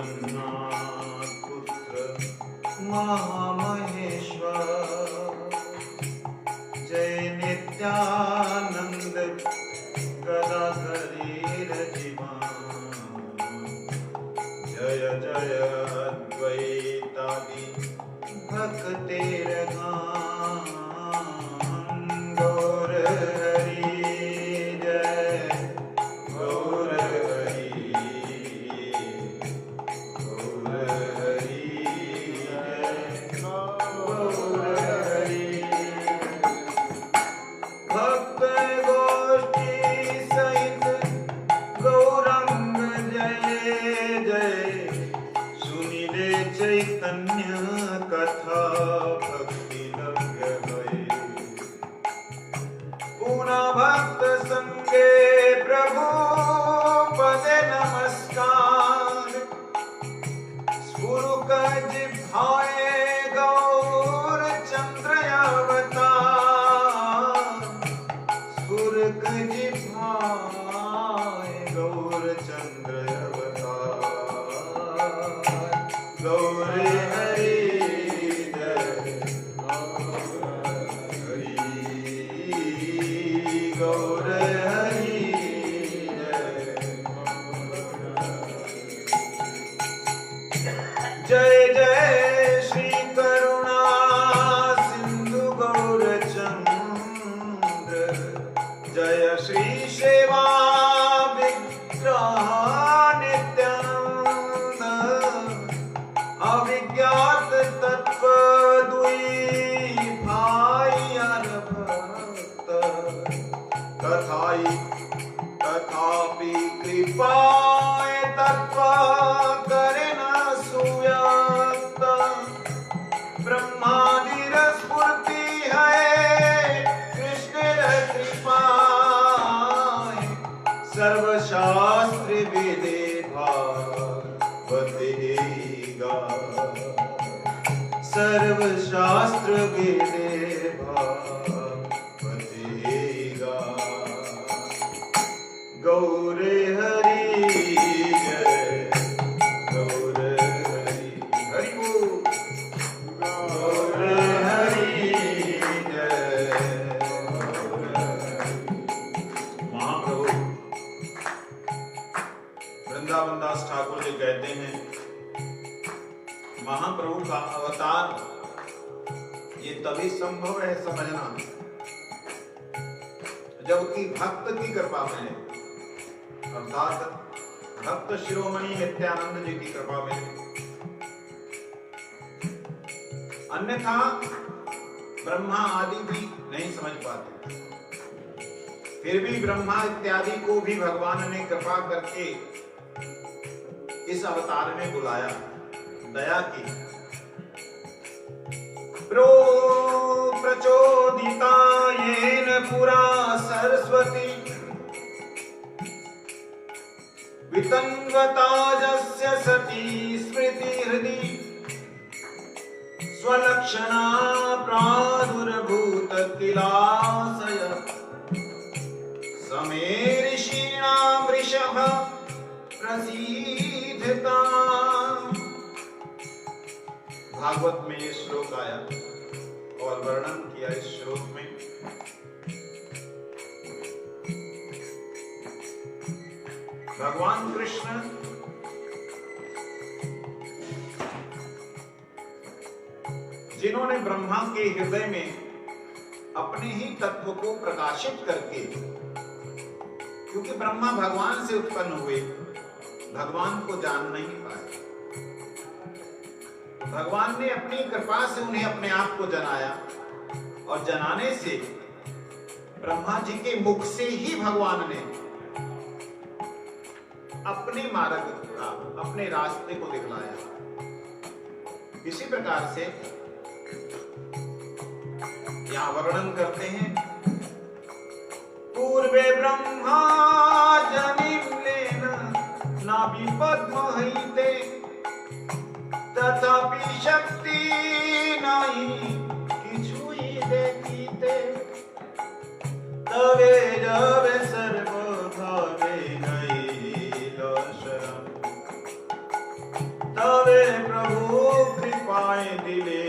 जगन्नाथ पुत्र महामहेश्वर, जय नित्यानंद गदाधर जीवन, जय जय अद्वैतादि भक्तेर गान, गौर हरि जय गौर हरि, गौर हरि जय गौर हरि। भक्त गोष्ठी सहित गौरंग जय जय, सुनिले चैतन्य कथा भक्ति लभ्य भय, पुनः भक्त संगे प्रभु पदे नमस्कार, स्फुरु कज भाए गौर चंद्र अवतार, स्फुरु कज भाए गौर चंद्र अवतार, गौर हरि जय गौर हरि जय जय श्री करुणा सिंधु गौरचंद्र, जय श्री सेवा विग्रह नित्यानंद, अविज्ञात तत्व दुई भाई भक्त, तथाई तथापि कृपाए तत्व करे न सुव्यक्त, ब्रह्मादि स्फूर्ति है कृष्ण कृपाए, सर्वशास्त्र वेदे भागवते गा, सर्वशास्त्र वेदे भागवते गा, गौर हरि जय गौर हरि, हरि बोल, गौर हरि जय गौर हरि। महाप्रभु वृंदावन दास ठाकुर जी कहते हैं, महाप्रभु का अवतार ये तभी संभव है समझना जबकि भक्त की कृपा मिले, अर्थात भक्त शिरोमणि नित्यानंद जी की कृपा मिले, अन्यथा ब्रह्मा आदि भी नहीं समझ पाते। फिर भी ब्रह्मा इत्यादि को भी भगवान ने कृपा करके इस अवतार में बुलाया, दया की। प्रचोदिता येन पुरा सरस्वती, वितन्वता जस्य सती स्मृति हृदि, स्वलक्षणा प्रादुर्भूत किलासय, समे ऋषीणां वृषभ प्रसीदता। भागवत में ये श्लोक आया और वर्णन किया इस श्लोक में भगवान कृष्ण जिन्होंने ब्रह्मा के हृदय में अपने ही तत्व को प्रकाशित करके, क्योंकि ब्रह्मा भगवान से उत्पन्न हुए, भगवान को जान नहीं पाए, भगवान ने अपनी कृपा से उन्हें अपने आप को जनाया, और जनाने से ब्रह्मा जी के मुख से ही भगवान ने अपने मार्ग का, अपने रास्ते को दिखलाया। इसी प्रकार से यहां वर्णन करते हैं, पूर्वे ब्रह्मा जनिम लेना नाभि पद्म हईते, तथापि शक्ति नहीं किछुई देखीते, तवे जब सर्व भावे नहीं दर्शन। तवे प्रभु कृपाए दिले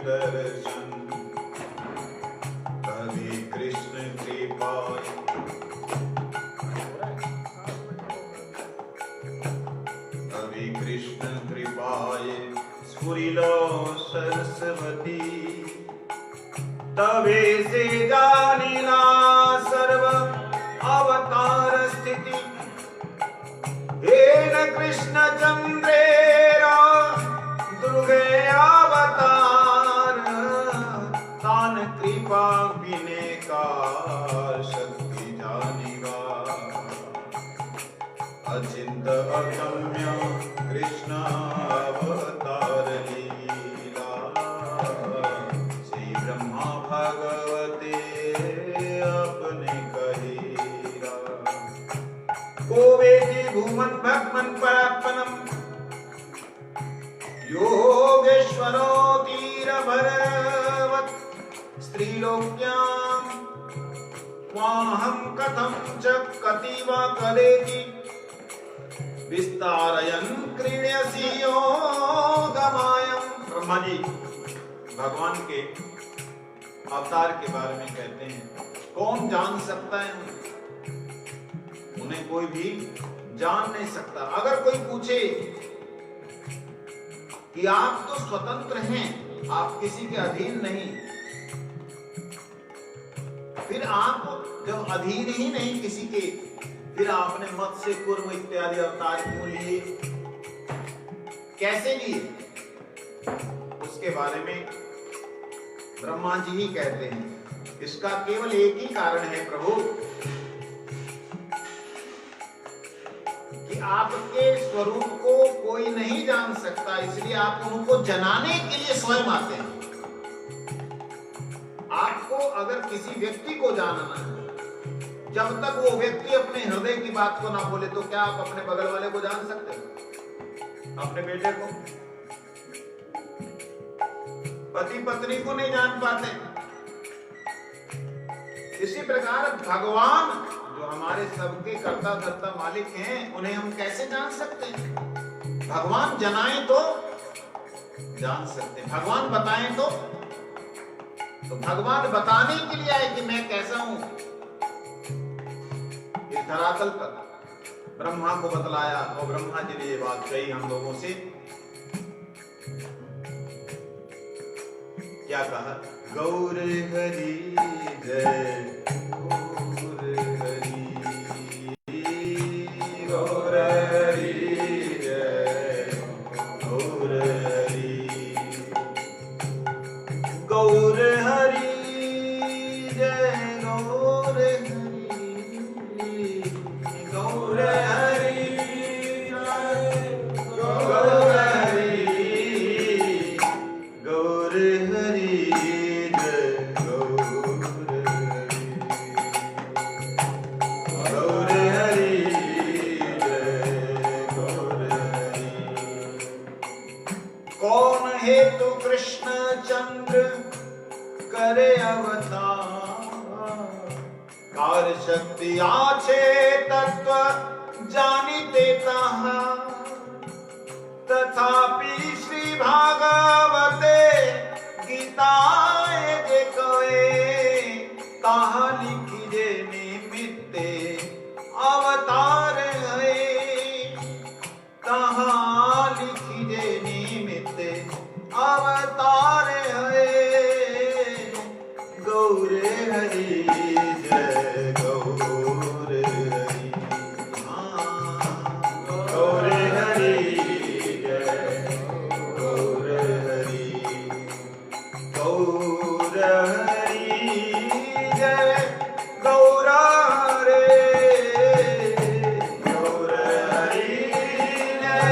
दर्शन, तभी कृष्ण कृपाए, तभी कृष्ण कृपाए स्फुरिलो सरस्वती, तबे से जानिना सर्व अवतार स्थिति, हेन कृष्ण चंद्रेरा दुर्गे अवतार, तान कृपा विने का शक्ति जानिवा, अचिंत अगम्य कृष्ण अवतार लीला, श्री ब्रह्मा भगवते अपने कहीरा, कोवेति भूमन् भक्मन् परात्परम्, योगेश्वरो धीरभरवत् स्त्रीलोक्याम्, क्वाहं कथं च कतिवा करेति, विस्तारयन् क्रीड्यसि योगमायम्। ब्रह्मा जी भगवान के अवतार के बारे में कहते हैं, कौन जान सकता है उन्हें? कोई भी जान नहीं सकता। अगर कोई पूछे कि आप तो स्वतंत्र हैं, आप किसी के अधीन नहीं, फिर आप जब अधीन ही नहीं किसी के, फिर आपने मत्स्य कूर्म इत्यादि अवतार क्यों लिए, कैसे लिए? उसके बारे में ब्रह्मा जी ही कहते हैं, इसका केवल एक ही कारण है प्रभु, कि आपके स्वरूप को कोई नहीं जान सकता, इसलिए आप उनको जनाने के लिए स्वयं आते हैं। आपको अगर किसी व्यक्ति को जानना है, जब तक वो व्यक्ति अपने हृदय की बात को ना बोले, तो क्या आप अपने बगल वाले को जान सकते हैं? अपने बेटे को, पति पत्नी को नहीं जान पाते। इसी प्रकार भगवान जो हमारे सबके कर्ता धर्ता मालिक हैं, उन्हें हम कैसे जान सकते हैं? भगवान जनाएं तो जान सकते हैं, भगवान बताएं तो भगवान बताने के लिए आए कि मैं कैसा हूं। इस धरातल पर ब्रह्मा को बतलाया और ब्रह्मा जी ने ये बात कही हम लोगों से। क्या कहा? गौर हरि जय, गौर हरि, गौर हरि जय, गौर हरि, गौर हरि जय, गौर हरि, गौर हरि जय, गौर हरि, गौर हरि जय, गौर हरि, गौर हरि जय, गौर हरि। कौन हेतु कृष्ण चंद्र करे अवतार, कार शक्ति आछे तत्व जानिते ताहा, तथापि श्री भागवते गीताए जे कहे, ताहा लिखी जे निमित्ते अवतार है, ताहा लिखी जे निमित्ते अवतार है। गौर हरि जय, गौर हरि, गौर हरि जय, गौर हरि, गौर हरि जय, गौर हरे, गौर हरि जय,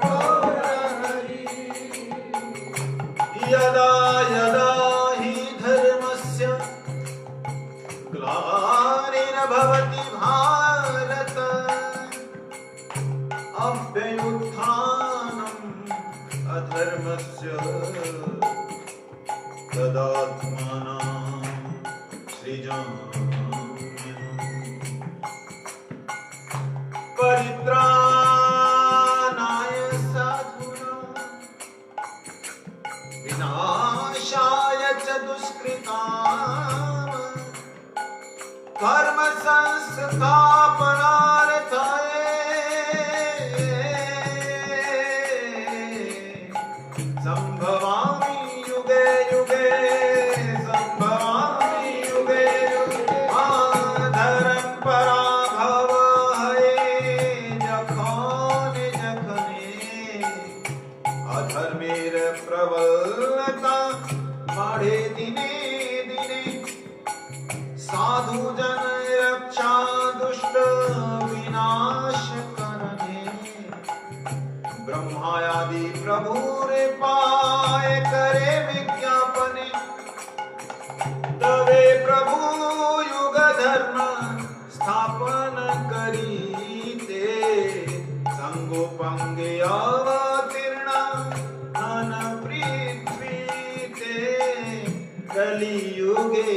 गौर हरि। यदा यदा हि धर्मस्य ग्लानिर्भवति भारत, अभ्युत्थानम् अधर्मस्य तदात्मानं सृजाम्यहम्। परित्राणाय ब्रह्मादि प्रभु रे पाए करे विज्ञापने, तवे प्रभु युग धर्म स्थापन करीते, संगोपंगे अवतीर्ण धन पृथ्वी ते, कलियुगे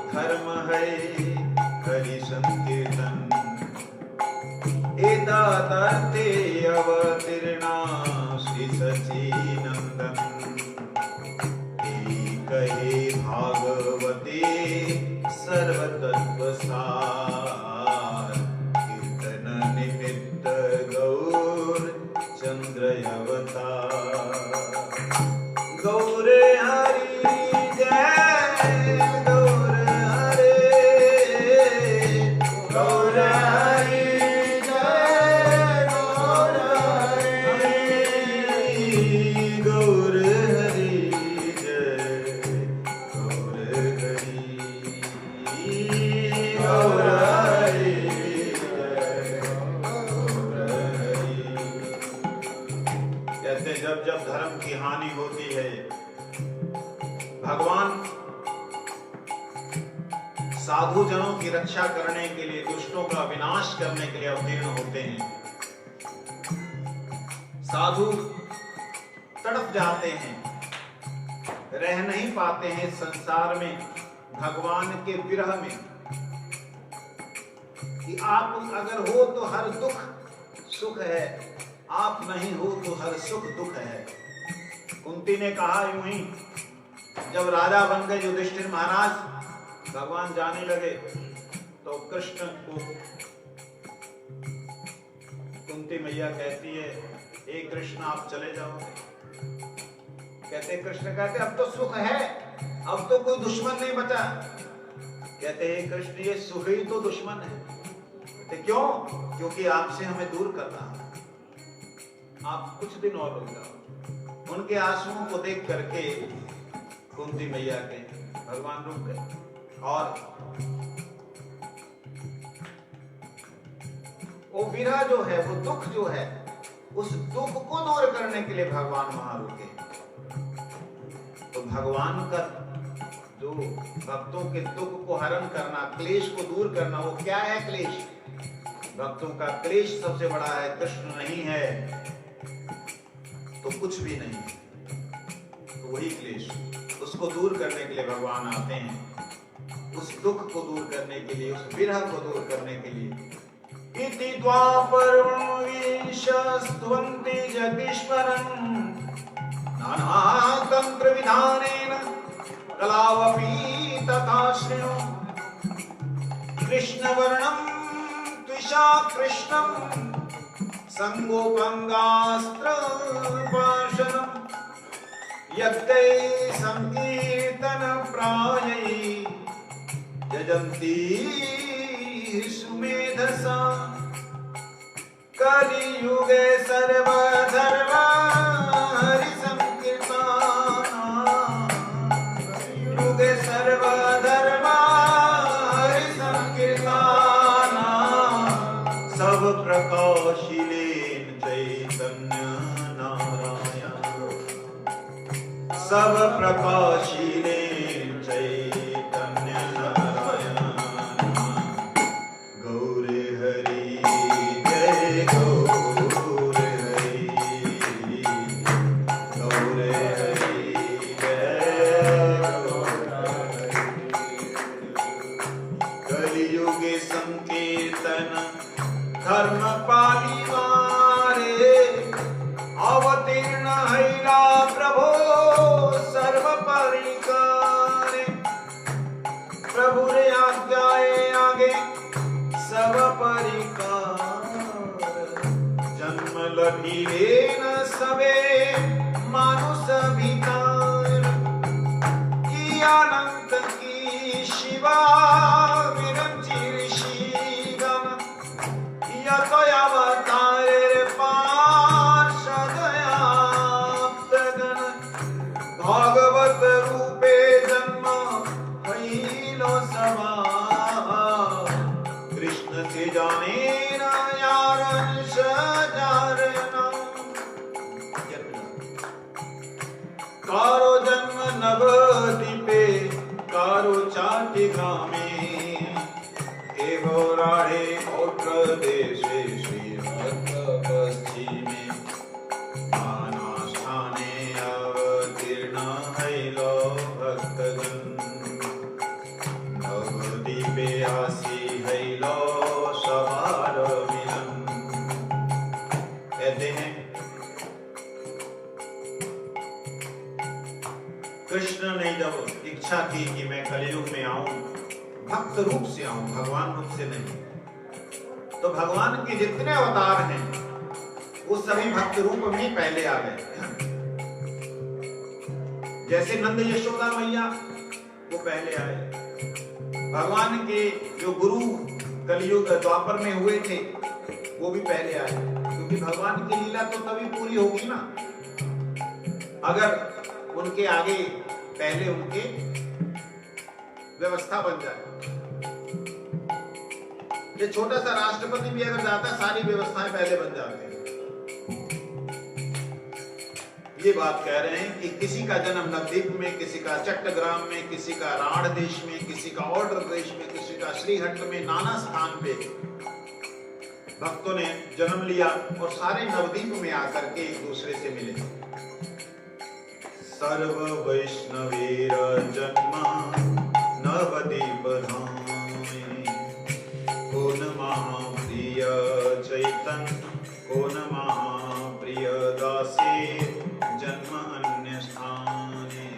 धर्म है हरि संकीर्तन, एतादर्थे अवतीर्णा श्री सच्चिनंदन, कहे भागवते सर्वतत्व सार, कीर्तन निमित्त गौर चंद्र अवतार, गौर हरि जय गौर हरे, गौर हरि जय गौर हरि, गौर हरि जय गौर हरि, गौर हरि जय गौर हरि। कहते जब जब धर्म की हानि होती है, भगवान साधु जनों की रक्षा करने के लिए, दुष्टों का विनाश करने के लिए अवतीर्ण होते हैं। साधु तड़प जाते हैं, रह नहीं पाते हैं संसार में भगवान के विरह में, कि आप अगर हो तो हर दुख सुख है, आप नहीं हो तो हर सुख दुख है। कुंती ने कहा यूं ही, जब राजा बन गए युधिष्ठिर महाराज, भगवान जाने लगे तो कृष्ण को कुंती मैया कहती है, हे कृष्ण आप चले जाओ। कहते कृष्ण कहते अब तो सुख है, अब तो कोई दुश्मन नहीं बचा। कहते हे कृष्ण ये सुख ही तो दुश्मन है। कहते क्यों? क्योंकि आपसे हमें दूर कर रहा है, आप कुछ दिन और रुक जाओ। उनके आंसुओं को देख करके कुंती मैया के भगवान रुक गए, और वो विरह जो है, वो दुख जो है, उस दुख को दूर करने के लिए भगवान वहां रुके। तो भगवान का जो भक्तों के दुख को हरण करना, क्लेश को दूर करना, वो क्या है क्लेश? भक्तों का क्लेश सबसे बड़ा है, कृष्ण नहीं है तो कुछ भी नहीं, तो वही क्लेश, उसको दूर करने के लिए भगवान आते हैं, उस दुख को दूर करने के लिए, उस विरह को दूर करने के लिए। इति द्वापरं जगदीश्वरं नाना तंत्र विधानेन कलावपि तथा श्रेणु, कृष्णवर्णं त्विषा कृष्णं संगोपंगास्त्र पाशनम्, यत्ते संकीर्तन प्रायै यजन्ति सुमेधसा, कलियुगे सर्वधर्म हरि संकीर्तन, युगे सर्वधर्म हरि संकीर्तन, सब प्रकाशिलेन चैतन्य नारायण, सब प्रकाशिलेन चैतन्य नारायण, गौर हरि जय गौर हरि, गौर हरि जय गौर हरि, कलियुगे संकीर्तन धर्म पालिवारे, अवतीर्ण हैला प्रभो सर्व परिकारे, प्रभु रे आज्ञाए आगे सब परिकार, जन्म लभिले न सबे मानुष भिकार, की अनंत की शिवा विरंची ऋषि गण, अवतारे पार्षद गण, भागवत रूपे जन्म हईलो समा, कृष्ण से जाने न यार जारना, नामे एवो राढ़े औत्र देशे श्रीभक्त पश्चिमे स्थाने अवतीर्ण हैलो भक्तगण नवदीपे आसी हैलो सवार मिलन। कहते हैं कृष्ण ने जब इच्छा की कि मैं कलयुग में आऊं, भक्त रूप से आऊं, भगवान रूप से नहीं, तो भगवान के जितने अवतार हैं वो सभी भक्त रूप में पहले आ गए। जैसे नंद यशोदा मैया वो पहले आए, भगवान के जो गुरु कलयुग द्वापर में हुए थे वो भी पहले आए, क्योंकि भगवान की लीला तो तभी पूरी होगी ना अगर उनके आगे पहले उनके व्यवस्था बन जाए। ये छोटा सा राष्ट्रपति भी अगर जाता है सारी व्यवस्थाएं पहले बन जाती हैं। ये बात कह रहे हैं कि किसी का जन्म नवद्वीप में, किसी का चट्टग्राम में, किसी का राढ़ देश में, किसी का औड्र देश में, किसी का श्रीहट्ट में, नाना स्थान पे भक्तों ने जन्म लिया और सारे नवद्वीप में आकर के एक दूसरे से मिले। सर्व वैष्णवीर जन्म नवदीप धामे कौन महाप्रिय चैतन कौन महाप्रिय दासी जन्म अन्य स्थाने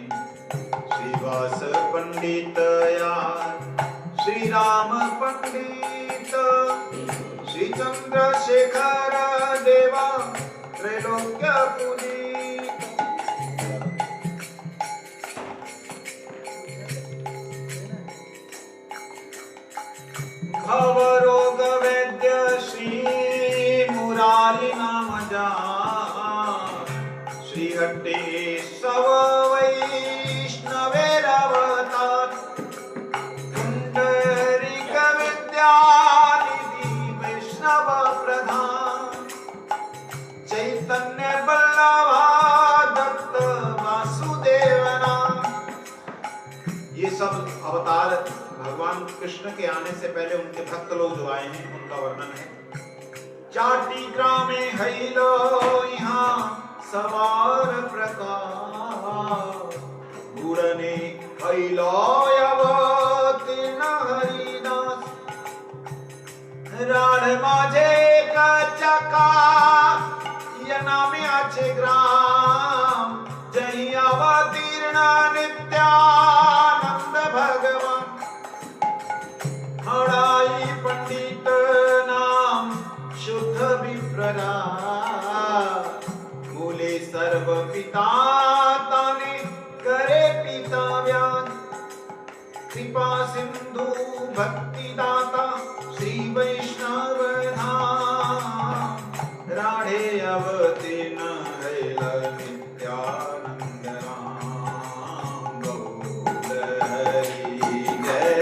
श्रीवास पंडित यार श्री राम पंडित श्री चंद्रशेखर देवा त्रैलोक्य पुनी भवरोग वैद्य श्री मुरारी नाम जा श्रीहट्टे सव वैष्णवेर अवतार पुंडरीक विद्यानिधि वैष्णव प्रधान चैतन्य बल्लभा दत्त वासुदेव नाम। ये सब अवतार भगवान कृष्ण के आने से पहले उनके भक्त लोग जो आए हैं उनका वर्णन है। चाटी ग्रामे हैलो यहाँ सवार प्रकार गुड़ने हैलो अवतीर्ण हरिदास राढ़ माझे कचका या नामे आचे ग्राम जही अवतीर्ण नित्यानंद भगवान हड़ाई पंडित नाम शुद्ध विप्ररा मूले सर्व पिता ताने करे पिता व्यान कृपा सिंधु भक्ति दाता श्री वैष्णव धाम राढ़े अवतीर्ण हैल नित्यानंद राम गौर हरि जय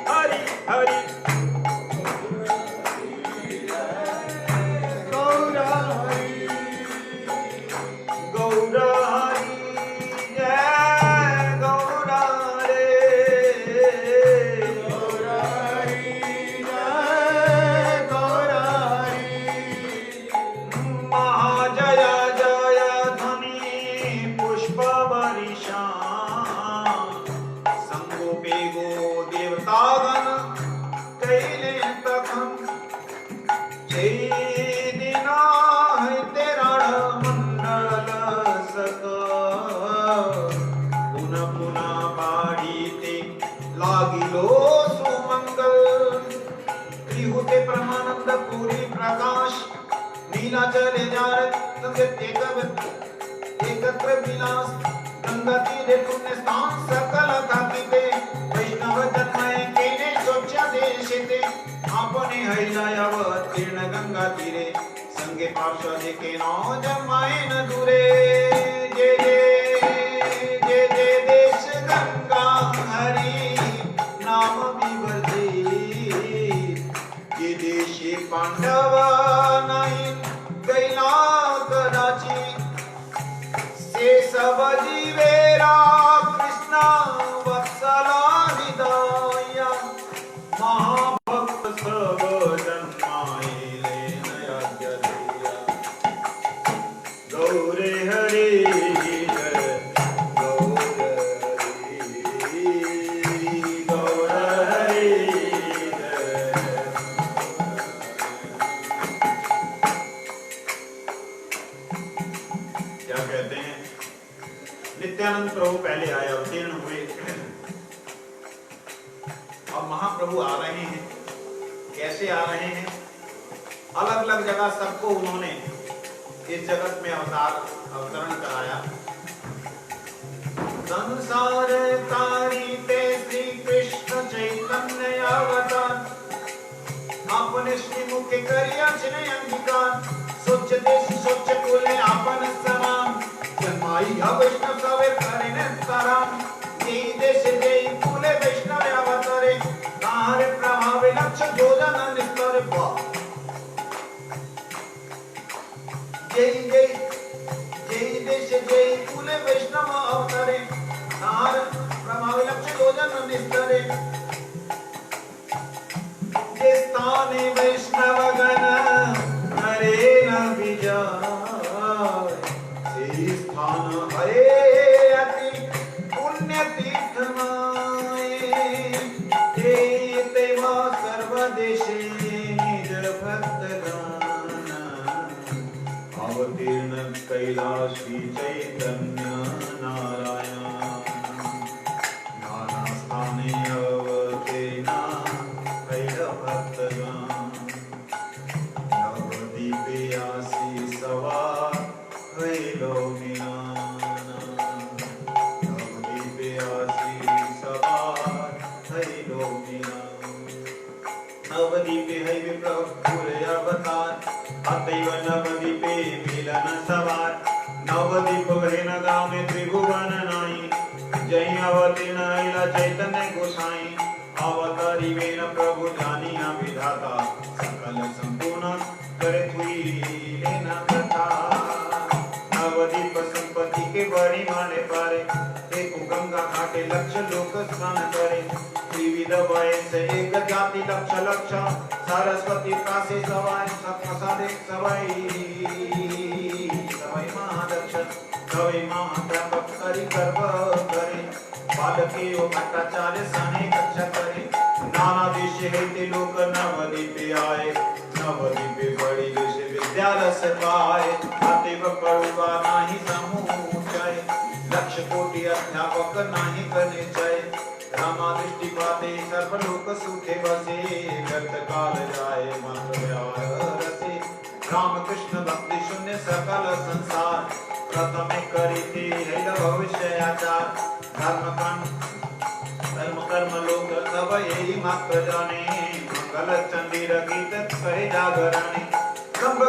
हरि हरि गौर हरि गौर हरि जय गौर रे गौर हरि जय गौर हरि महाजय जय ध्वनि पुष्प वर्षा संगोपे गो देवतागण कैले तखन दिना है तेरा मंडल सक पुनः पुनः बाढ़ीते लागिलो सुमंगल त्रिहुते परमानंद पूरी प्रकाश नीलाचल जार एकत्र विलास गंगा तीरे पुण्य स्थान सकल थापिते वैष्णव जन्मय केने स्वच्छ देशिते आपने हैलाय अवतीर्ण गंगा तीरे संगे पार्षद के नौ जन्माय न दूरे जय जय जय जय देश गंगा हरि नाम विवर्धे ये देशे पांडव नहीं गैला कदाची से सब जीवेरा कृष्ण वत्स क्या कहते हैं, नित्यानंद प्रभु पहले आए, अवतीर्ण हुए। अब महाप्रभु आ रहे हैं। कैसे आ रहे हैं? अलग अलग जगह सबको उन्होंने इस जगत में अवतरण कराया। संसार तारिते श्री कृष्ण चैतन्य अवतार, अपने श्रीमुख करिया जिने अंगीकार, सोच देश सोच कुले आपन समान, जन्माई वैष्णव सवे करे ने तराम, जय देश जय कुले वैष्णव अवतरे, तारे प्रभावे लक्ष्य जोजन निस्तर पा, जय जय जय देश जय कुले वैष्णव अवतरे, तारे प्रभावे लक्ष्य जोजन निस्तरे, स्थाने वैष्णव गण हरे न विजाय, से स्थान हरे अति पुण्य तीर्थ माये, देव सर्वदेशे निज भक्त गान, अवतीर्ण कैलाशी चैतन्य नारायण, नाना स्थाने अवतीर्ण नवदीपे आसी सवार भैलो मीनाना, नवदीपे आसी सवार भैलो मीनाना, नवदीपे है विप्रभुर अवतार, अतैव नवदीपे मिलन सवार, नवदीप वैन गाँव में त्रिभुवन नाई, जय अवतीर्ण अइला चैतन्य गोसाई, अवतारी वेन प्रभु जानिया विधाता, सकल संपूर्ण करे हुई लेना कथा, नवदीप संपत्ति के बड़ी माने पारे, देखो गंगा घाटे लक्ष्य लोक स्नान करे, त्रिविध वयस एक जाति लक्ष लक्ष, सरस्वती पासे सवाई सपसादे सवाई, सवाई महादक्ष सवाई महाध्यापक करी गर्भ करे, बालके ओ भट्टाचार्य सने कक्षा करे, नाना देश हेते लोक नवदीपे आए, नवदीपे बड़ी देश विद्यालय से पाए, अतएव पढ़ुआ नाही समुचय, लक्ष कोटि अध्यापक नाही करने चय, रामा दृष्टि पाते सर्वलोक सुखे बसे, व्यर्थ काल जाए मंत्र व्यार रसे, राम कृष्ण भक्ति शून्य सकल संसार, प्रथमे करी थी हैल भविष्य आचार, धर्म कर्म लोक सब यही मात्र जाने, मंगल चंडीर गीत कहे जागरणे, संभ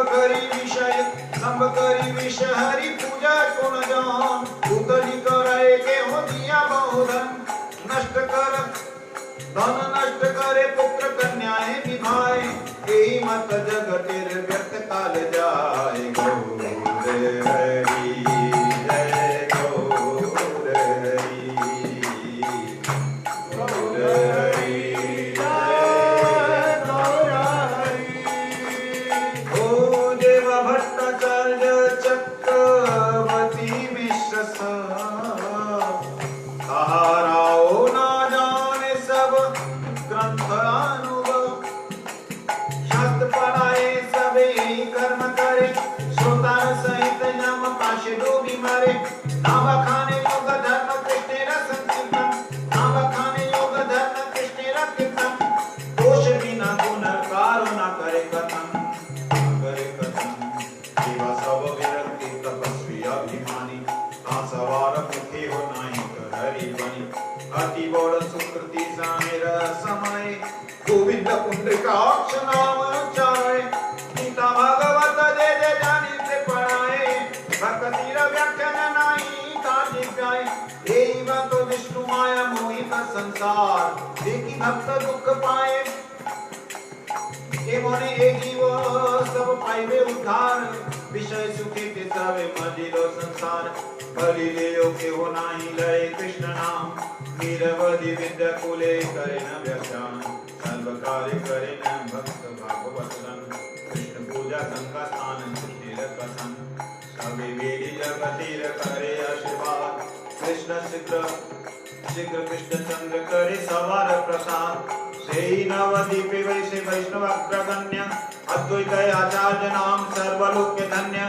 करी विषय हरि पूजा गुण जान, उतली करे के हो दिया बहुधन, नष्ट कर धन नष्ट करे पुत्र कन्याएं निभाए, यही मत जगतेर व्यर्थ काल जाए, गौर हरि जय गौर हरि, गौर हरि जय गौर हरि, ओ देव भट्टाचार्य चक्रवर्ती मिश्र सहाराओ ना जाने सब ग्रंथ अनुभव, शास्त्र पढ़ाए सभी कर्म करे, श्रोता सहित यम पाशे डूबी मारे, नाम खाने योग धर्म कृष्ण संकीर्तन, नाम खाने योग धर्म कृष्ण कीर्तन, दोष बिना गुण कारुणा करे कथन, करे कथन, जीवा सब विरक्ति तपस्वी अभिमानी, सवार मुखे हो नाही कर हरि बनी, अति बड़ सुकृति सामेर समय, गोविंद पुंडरीकाक्ष नाम उच्चारे, गीता भागवत जय जय जानी से पढ़ाए, भक्ति व्याख्यान नाई ताजी गाए, यही बात विष्णु माया मोहित संसार, देखी भक्त दुख पाए, एवं एक ही वो सब पाइबे उद्धार, विषय सुखे के सवे मजिलो संसार, बलि लेयो के हो नाही लय कृष्ण नाम, नीरवधि विद्या कुले करे न व्याख्यान, सर्व कार्य करे न भक्त भागवत रन, कृष्ण पूजा गंगा स्नान तीर कथन, सभी वेद जगतीर करे आशीर्वाद, कृष्ण शीघ्र शीघ्र कृष्ण चंद्र करे सवार प्रसाद, सेई नवदीपे वैसे वैष्णव अग्रगण्य, अद्वैत आचार्य नाम सर्वलोक धन्य,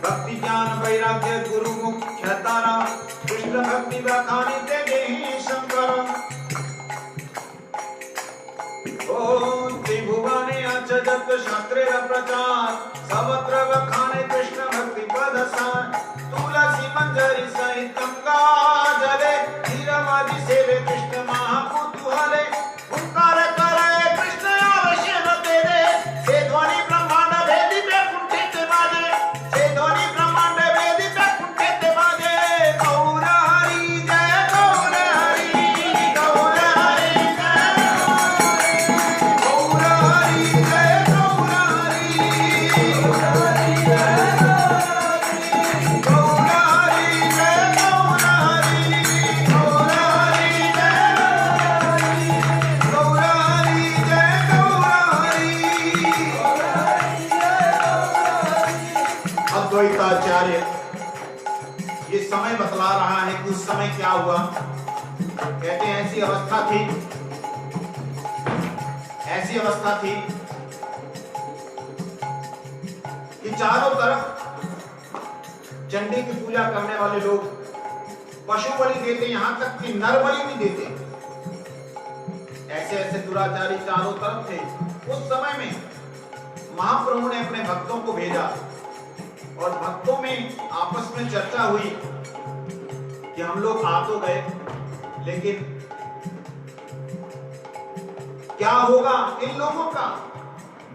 भक्ति ज्ञान वैराग्य वैराग्य गुरु मुख्य तारा कृष्ण भक्ति बखानी ते देहि शंकर ओ त्रिभुवने अचजत शास्त्रे प्रचार सर्वत्र बखाने कृष्ण भक्ति पद सार तुलसी मंजरी सहित गंगा जले धीरमदि सेवे कृष्ण महाकुतूहले पुकार करे कृष्ण अवश्य न तेरे से ध्वनि ब्रह्मांड भेदी पे कुंठित बाजे से ध्वनि ब्रह्मांड भेदी पे कुंठित बाजे गौर हरि जय गौर हरि गौर हरि जय गौर हरि जय गौर हरि गौर हरि जय अद्वैताचार्य ये समय बतला रहा है कि उस समय क्या हुआ। कहते हैं ऐसी अवस्था थी कि चारों तरफ चंडी की पूजा करने वाले लोग पशु बलि देते, यहां तक कि नर बलि भी देते। ऐसे ऐसे दुराचारी चारों तरफ थे। उस समय में महाप्रभु ने अपने भक्तों को भेजा और भक्तों में आपस में चर्चा हुई कि हम लोग आ तो गए, लेकिन क्या होगा इन लोगों का।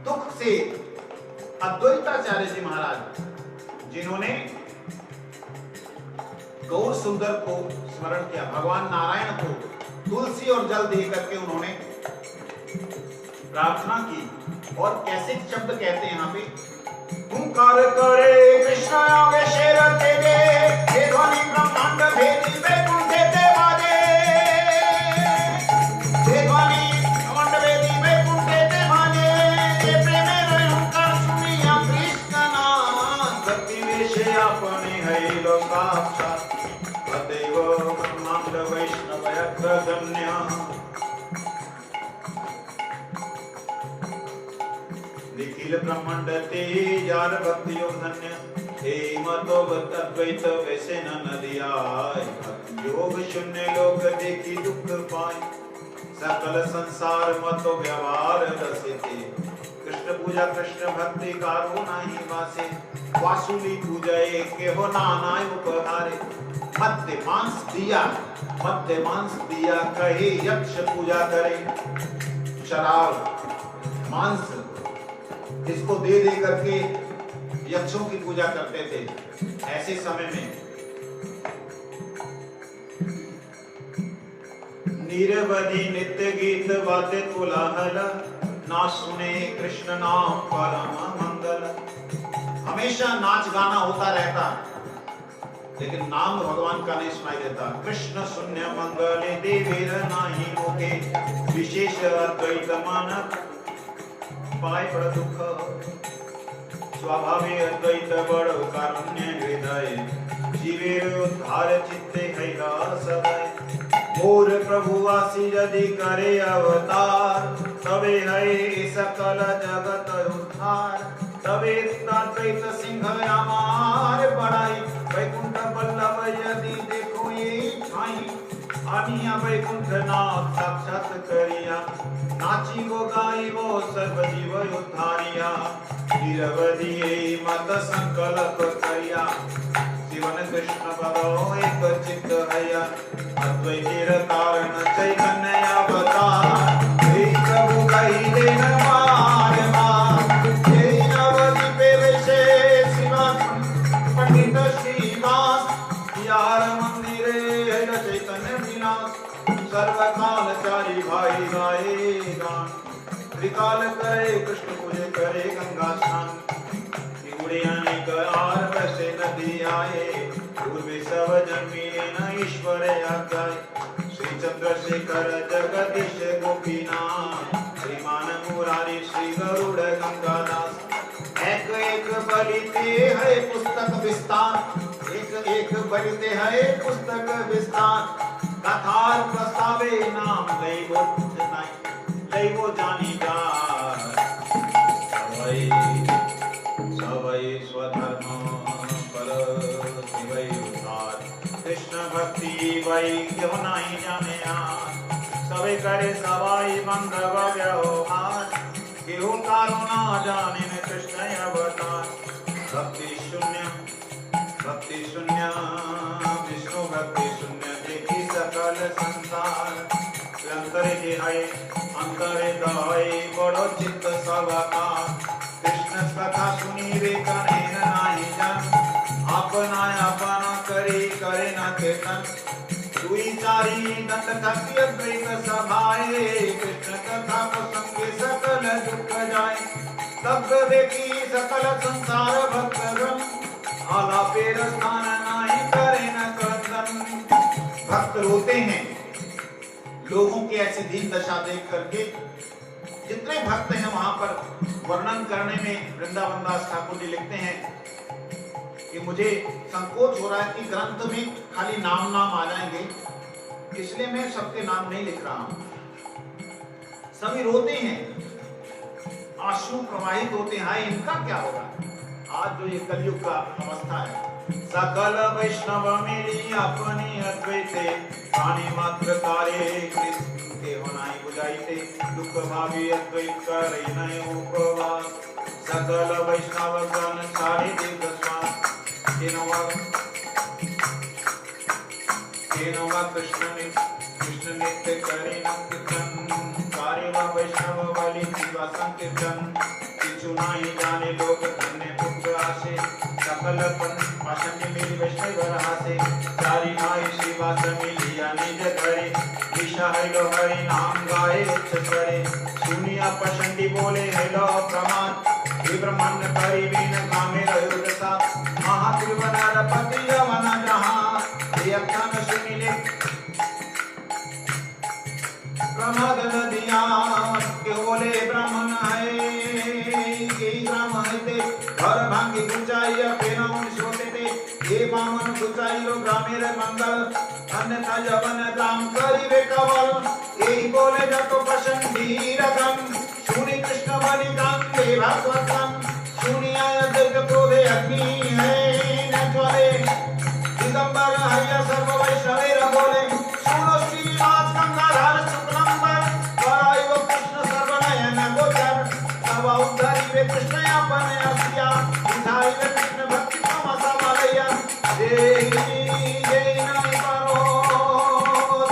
दुख से अद्वैताचार्य जी महाराज, जिन्होंने गौर सुंदर को स्मरण किया, भगवान नारायण को तुलसी और जल दे करके उन्होंने प्रार्थना की। और कैसे शब्द कहते हैं यहाँ पे, हुंकार करे कृष्ण अवश्य रते दे हे ध्वनि ब्रह्मांड भेदी वैकुंठे ते बाजे हे ध्वनि ब्रह्मांड भेदी वैकुंठे ते बाजे हे प्रेमे रे हुंकार सुनिया कृष्ण नाम भक्ति विषय अपने है लोकाक्षा अतएव ब्रह्मांड वैष्णव यज्ञ निखिल ब्रह्मांड ते जार भक्ति योग धन्य हे मतो अद्वैत वैसे न नदिया योग शून्य लोग देखी दुख पाए सकल संसार मतो व्यवहार रसिते कृष्ण पूजा कृष्ण भक्ति कारो नाही वासे वासुली पूजा के हो नाना उपहारे मध्य मांस दिया कहे यक्ष पूजा करे शराब मांस इसको दे करके यक्षों की पूजा करते थे। ऐसे समय में निरवधि नित्य गीत वाद्य कोलाहल ना सुने कृष्ण नाम परम मंगल। हमेशा नाच गाना होता रहता, लेकिन नाम भगवान का नहीं सुनाई देता। कृष्ण शून्य मंगले देवीर नाही मोके विशेष अद्वैत मानक पाए बड़ दुख स्वाभाविक अद्वैत बड़ कारुण्य हृदय जीवेर उद्धार चित्ते हैला सदय मोर प्रभु आसी यदि करे अवतार तबे है सकल जगत उद्धार तबे अद्वैत सिंह हमार बड़ाई वैकुंठ बल्लभ यदि देखो ये छाई आनिया वैकुंठ नाथ साक्षात करिया नाची वो गाई वो सर्व जीव उद्धारिया निरवधि मत संकल्प करिया जीवन कृष्ण भगो एक चित्त हैया अद्वैतीर कारण चैतन्य अवतार हे प्रभु कही दे नमार हे नवधि पे विशेष पंडित श्रीवास यार मंदिरे चैतन्य विनाश सर्वकालचारी भाई गाए गान त्रिकाल करे कृष्ण पूजे करे गंगा स्नान उड़े अनेक आर बसे नदी आए पूर्वे सब जन्मी न ईश्वर आज्ञाए श्री चंद्रशेखर जगदीश गोपीनाथ श्रीमान मुरारी श्री गरुड़ गंगादास एक एक बलिते है पुस्तक विस्तार एक एक बलिते है पुस्तक विस्तार कथार प्रस्तावे नाम दैवो जानी जा सवै स्वधर्म पर भक्ति वही क्यों नहीं जाने सबे करे सवाई बंधव व्यवहार केहू तारो ना जाने में कृष्ण अवतार भक्ति शून्य विष्णु भक्ति शून्य देखी सकल संसार अंतरे देहाय अंतरे दहाय बड़ो चित्त सवाकार कृष्ण कथा सुनी रे करे नाही जन अपना अपना करे न कीर्तन दुई चारी दंड थकी अद्वैत सभाए कृष्ण कथा प्रसंगे सकल दुख जाए तब देखी सकल संसार भक्तगण आलापेर स्थान नाही करे न क्रंदन भक्त रोते हैं लोगों की ऐसी दीन दशा देख करके जितने भक्त हैं वहां पर वर्णन करने में वृंदावन दास ठाकुर जी लिखते हैं कि मुझे संकोच हो रहा है कि ग्रंथ में खाली नाम आ जाएंगे इसलिए मैं सबके नाम नहीं लिख रहा हूं सभी रोते हैं आंसू प्रवाहित होते हैं इनका क्या होगा आज जो ये कलयुग का अवस्था है सकल वैष्णव मिली अपनी अद्वैते प्राणी मात्र कार्य कृष्ण के होनाई बुझाइते दुख भावी अद्वैत करे नय उपवास सकल वैष्णव गण सारे तीर्थ स्वास केनवा कृष्ण नित्य करे कीर्तन कार्य व वैष्णव बलि जीवा संकीर्तन किछु नहीं जाने लोग धन्य पुत्र आसे सकल पाषण्य मेरी वैष्णव रहासे चारी भाई श्रीवास मिलिया निज धरे दिशा है लो हरि नाम गाए उच्च करे सुनिया पशंडी बोले है लो प्रमाण हे ब्रह्मण्य करी बीन कामे रयुद सा महात्रिवनर पति यवन जहाँ हे अक्षान सुनिले प्रमद नदिया के बोले ब्राह्मण है यही ब्राह्मण है ते घर भांगी गुचाई फेनाउन सोते ते ये बामन गुचाई लो ग्रामेर मंगल अन्यथा जवन ग्राम करी वे कवल यही बोले जतो पसंदी रकम सुनी कृष्ण बलि कांदे भागवतम सुनिया दीर्घ क्रोधे अग्नि है न ज्वले दिगंबर हय सर्व वैष्णवेर बोले सुनो श्रीनिवास गंगाधर शुक्लंबर वराय वो कृष्ण सर्वनयन गोचर तब उद्धरी वे कृष्ण अपन असिया उठाई वे कृष्ण भक्ति तमसा मलया जय जय नाम करो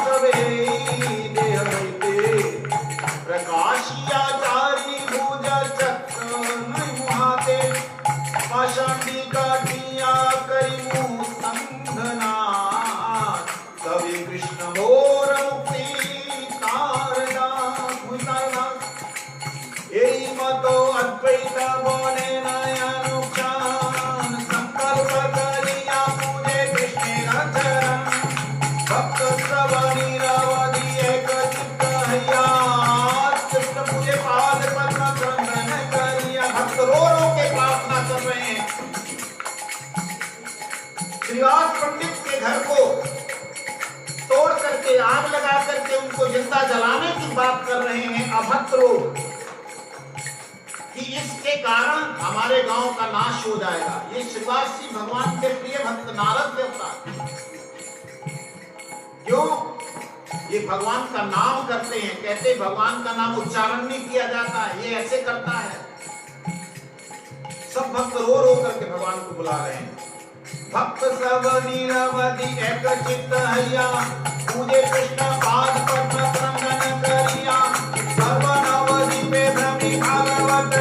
सबे देह रहते प्रकाशिया चारी भुज चक्र मुहाते पाषाणी काटिया करी मुँह संधना कवि कृष्ण मोर मुक्ति कारदा यही मतो अद्वैत बोले नयनुक्षान संकल्प करिया पूजे कृष्ण चरण भक्त श्रवणी रवधि एक चित्त हैया कृष्ण पूजे पाद पद्म क्रंदन करिया भक्त रो के प्रार्थना कर रहे हैं श्रीवास पंडित के घर को तोड़ करके आग लगा करके उनको जिंदा जलाने की बात कर रहे हैं अभक्त लोग कि इसके कारण हमारे गांव का नाश हो जाएगा। ये श्रीवास जी भगवान के प्रिय भक्त नारद देवता क्यों ये भगवान का नाम करते हैं कहते भगवान का नाम उच्चारण नहीं किया जाता ये ऐसे करता है। सब भक्त रो रो करके भगवान को बुला रहे हैं। भक्त सब निरवधि एक चित्त हैया पूजे कृष्ण पाद पद्म क्रंदन करिया सर्व नवधि पे भ्रमि भागवत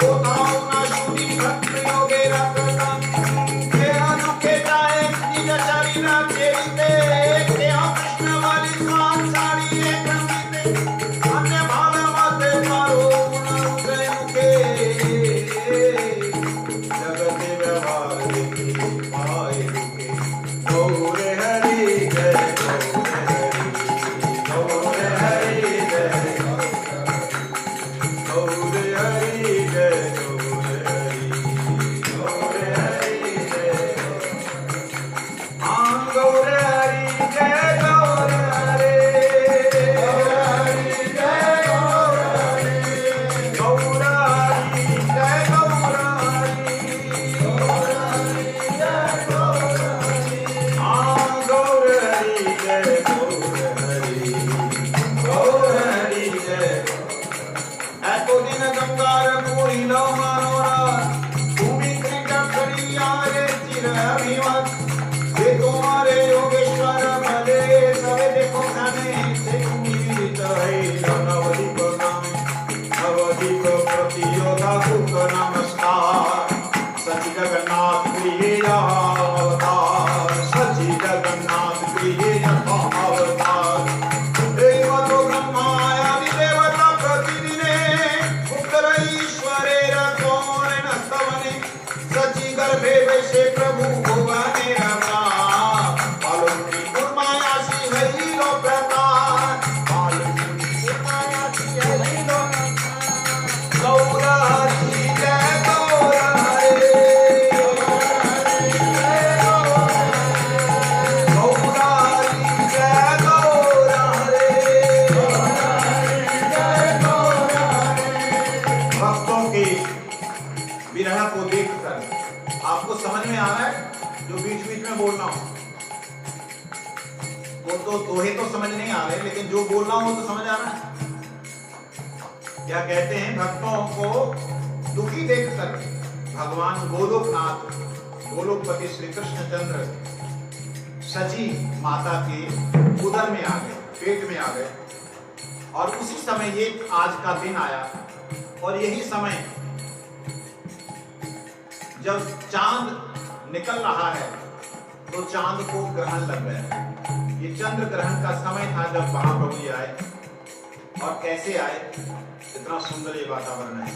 तो ताऊ न शुनि भक्त योगे रतन तेरा दुखे जाए निज शरीर चेरिते तेरा कृष्ण वाली स्वान साड़ी एक रंगीते अन्य भाव मत मारो न उठे मुखे जगत व्यवहार पाए रुके गौर हरि जय गौर हरि गौर सची जगन्नाथ प्रिय अवतार, सची जगन्नाथ प्रिय अवतार। देवतो ब्रह्मादि देवता प्रतिदिने पुत्र ईश्वरे रघोरेण स्तवने, सची गर्भे वैसे प्रभु भुवने रमा। बालमुनि कुर्मायासि हरिलो प्रकार, बालमुनि कुर्मायासि हरिलो गौर हरि जय गौर हरे, गौर हरि जय गौर हरे। भक्तों के विरह को देखकर आपको समझ में आ रहा है? जो बीच बीच में बोलना हो वो तो दोहे तो समझ नहीं आ रहे, लेकिन जो बोलना हो तो समझ आ रहा है। क्या कहते हैं? भक्तों को दुखी देखकर भगवान गोलोकनाथ, गोलोकपति श्री कृष्णचंद्र सची माता के उदर में आ गए, पेट में आ गए। और उसी समय ये आज का दिन आया, और यही समय जब चांद निकल रहा है तो चांद को ग्रहण लग गया। ये चंद्र ग्रहण का समय था जब महाप्रभु जी आए। और कैसे आए? इतना सुंदर ये वातावरण है।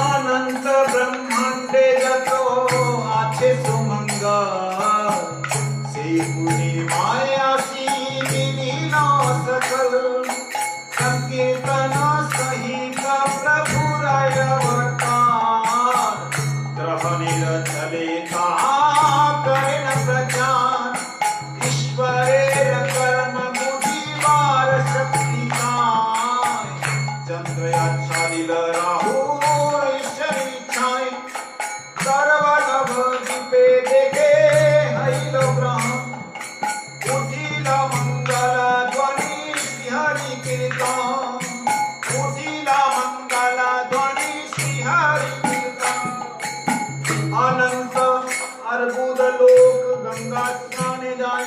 अनंत ब्रह्मांडे जतो आछे सुमंगा, से पुनि मायासी लीला सकल, संकीर्तन सहित प्रभु राय अवतार, ग्रह निर चले कर्ण प्रचार, ईश्वरेर कर्म बुद्धिवार शक्ति काय, चंद्र आच्छादित राहु इच्छाएं, सर्वलभ दीपे देखे हैल ग्रह, उठिला मंगल ध्वनि श्रीहरि कीर्तन, उठिला मंगल ध्वनि श्रीहरि कीर्तन। अनंत अर्बुद लोक गंगा स्नाने जाए,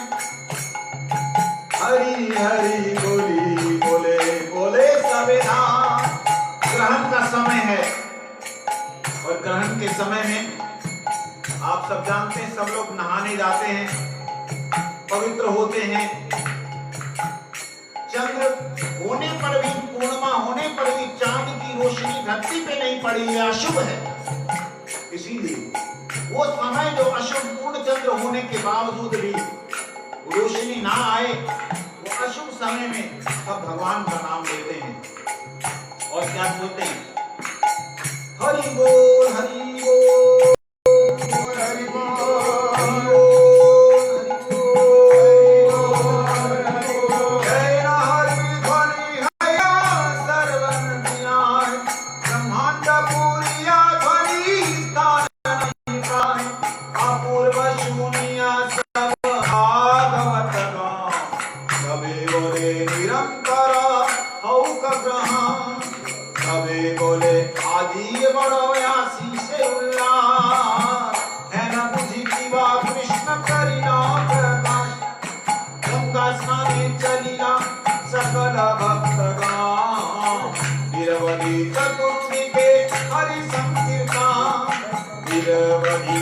हरि हरि बोली बोले बोले सवेरा। ग्रहण का समय है, और ग्रहण के समय में आप सब जानते हैं, सब लोग नहाने जाते हैं, पवित्र होते हैं। चंद्र होने पर भी, पूर्णिमा होने पर भी चांद की रोशनी धरती पे नहीं पड़ी, यह अशुभ है। इसीलिए वो समय जो अशुभ पूर्ण चंद्र होने के बावजूद भी रोशनी ना आए, वो अशुभ समय में सब भगवान का नाम लेते हैं और क्या बोलते हैं? हरि बोल हरि बोल हरि बोल हरि बोल हरि बोल। जय हरि ध्वनि हया सर्वन विनाय, ब्रह्मांड पुरिया ध्वनि स्थान नहीं पाए, अपूर्व शून्य सब भागवत गान, सबे बोले निरंतर हौक ग्रहण, सबे बोले आदि बड़ो आसी से उल्लास, है न बुझी पीवा कृष्ण करिना प्रकाश, गंगा स्नाने चलिया सकल भक्तगण, निरवधि चतुर्दिके हरि संकीर्तन, निरवधि